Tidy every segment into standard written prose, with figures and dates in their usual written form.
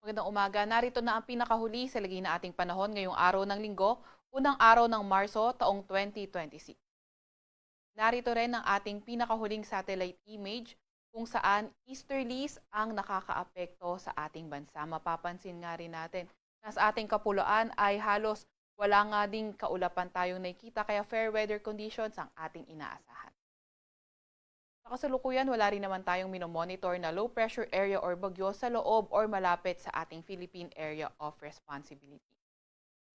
Magandang umaga. Narito na ang pinakahuli sa lagay na ating panahon ngayong araw ng linggo, unang araw ng Marso taong 2026. Narito rin ang ating pinakahuling satellite image kung saan easterlies ang nakakaapekto sa ating bansa. Mapapansin nga rin natin na sa ating kapuluan ay halos wala nga ding kaulapan tayong nakikita kaya fair weather conditions ang ating inaasahan. Sa kasalukuyan, wala rin naman tayong minomonitor na low pressure area or bagyo sa loob or malapit sa ating Philippine Area of Responsibility.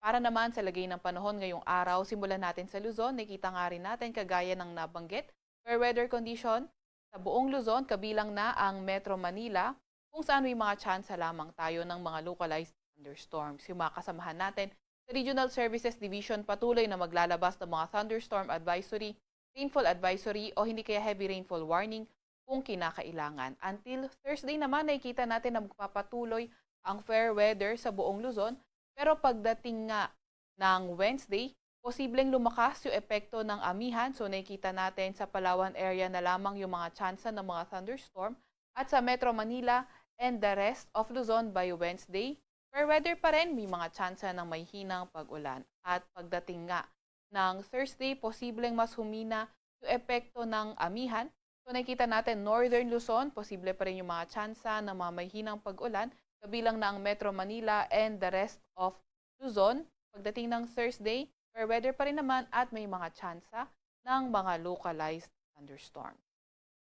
Para naman sa lagay ng panahon ngayong araw, simulan natin sa Luzon. Nakita nga rin natin kagaya ng nabanggit, fair weather condition sa buong Luzon, kabilang na ang Metro Manila, kung saan may mga tsansa lamang tayo ng mga localized thunderstorms. Yung mga kasamahan natin sa Regional Services Division patuloy na maglalabas ng mga thunderstorm advisory, rainfall advisory o hindi kaya heavy rainfall warning kung kinakailangan. Until Thursday naman, nakikita natin na magpapatuloy ang fair weather sa buong Luzon. Pero pagdating nga ng Wednesday, posibleng lumakas yung epekto ng amihan. So nakikita natin sa Palawan area na lamang yung mga tsansa ng mga thunderstorm. At sa Metro Manila and the rest of Luzon by Wednesday, fair weather pa rin, may mga tsansa ng may hinang pag-ulan. At pagdating nga ng Thursday, posibleng mas humina yung epekto ng amihan. So nakikita natin Northern Luzon, posible pa rin yung mga tsansa ng mga may hinang pag-ulan, kabilang na ang Metro Manila and the rest of Luzon. Pagdating ng Thursday, fair weather pa rin naman at may mga tsansa ng mga localized thunderstorm.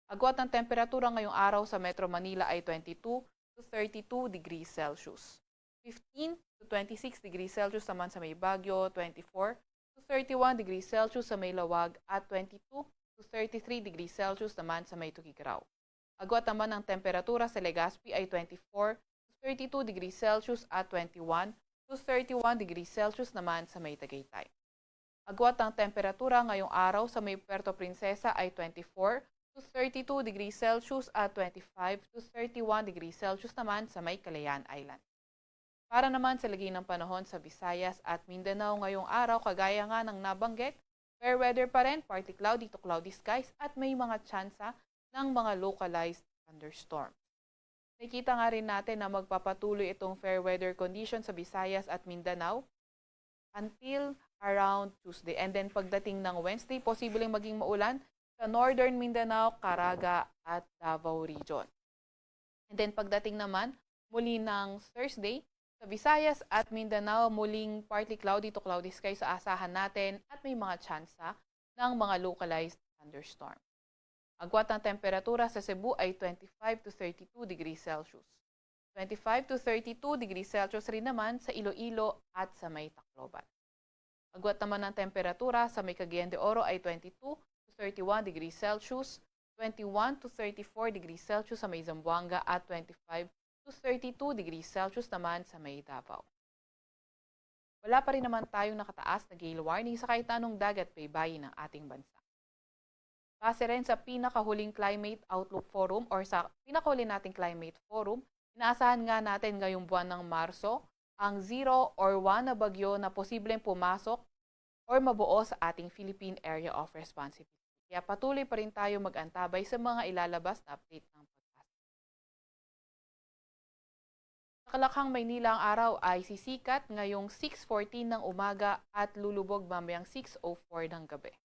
Agwat ng temperatura ngayong araw sa Metro Manila ay 22 to 32 degrees Celsius. 15 to 26 degrees Celsius naman sa may Baguio, 24 to 31 degrees Celsius sa may Lawag at 22 to 33 degrees Celsius naman sa may Tuguegarao. Agwat naman ng temperatura sa Legazpi ay 24 32 degrees Celsius at 21 to 31 degrees Celsius naman sa may Tagaytay. Agwat ang temperatura ngayong araw sa may Puerto Princesa ay 24 to 32 degrees Celsius at 25 to 31 degrees Celsius naman sa may Calayan Island. Para naman sa lagay ng panahon sa Visayas at Mindanao ngayong araw, kagaya nga ng nabanggit, fair weather pa rin, partly cloudy to cloudy skies at may mga tsansa ng mga localized thunderstorm. Nakita nga rin natin na magpapatuloy itong fair weather condition sa Visayas at Mindanao until around Tuesday. And then pagdating ng Wednesday, posibleng maging maulan sa Northern Mindanao, Caraga at Davao Region. And then pagdating naman muli ng Thursday, sa Visayas at Mindanao, muling partly cloudy to cloudy skies sa asahan natin at may mga tsansa ng mga localized thunderstorm. Agwat ng temperatura sa Cebu ay 25 to 32 degrees Celsius. 25 to 32 degrees Celsius rin naman sa Iloilo at sa may Tacloban. Agwat naman ng temperatura sa may Cagayan de Oro ay 22 to 31 degrees Celsius, 21 to 34 degrees Celsius sa may Zamboanga at 25 to 32 degrees Celsius naman sa may Davao. Wala pa rin naman tayong nakataas na gale warning sa kahit anong dagat baybayin ng ating bansa. Base rin sa pinakahuling Climate Outlook Forum or sa pinakahuling nating Climate Forum, inaasahan nga natin ngayong buwan ng Marso ang 0 or 1 na bagyo na posibleng pumasok or mabuo sa ating Philippine Area of Responsibility. Kaya patuloy pa rin tayo mag-antabay sa mga ilalabas na update ng pag-asa. Sa Kalakhang, Maynila, ang araw ay sisikat ngayong 6:14 ng umaga at lulubog mamayang 6:04 ng gabi.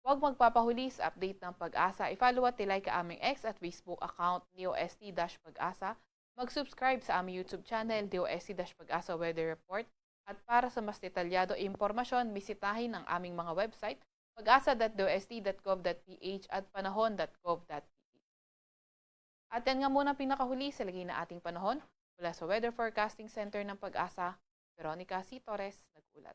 Huwag magpapahuli sa update ng Pag-asa. I-follow at like ka aming X at Facebook account DOST-Pag-asa. Mag-subscribe sa aming YouTube channel DOST-Pag-asa Weather Report. At para sa mas detalyado impormasyon, bisitahin ang aming mga website pag-asa.dost.gov.ph at panahon.gov.ph. At yan nga muna pinakahuli sa lagay na ating panahon. Mula sa Weather Forecasting Center ng Pag-asa, Veronica C. Torres, nag-ulat.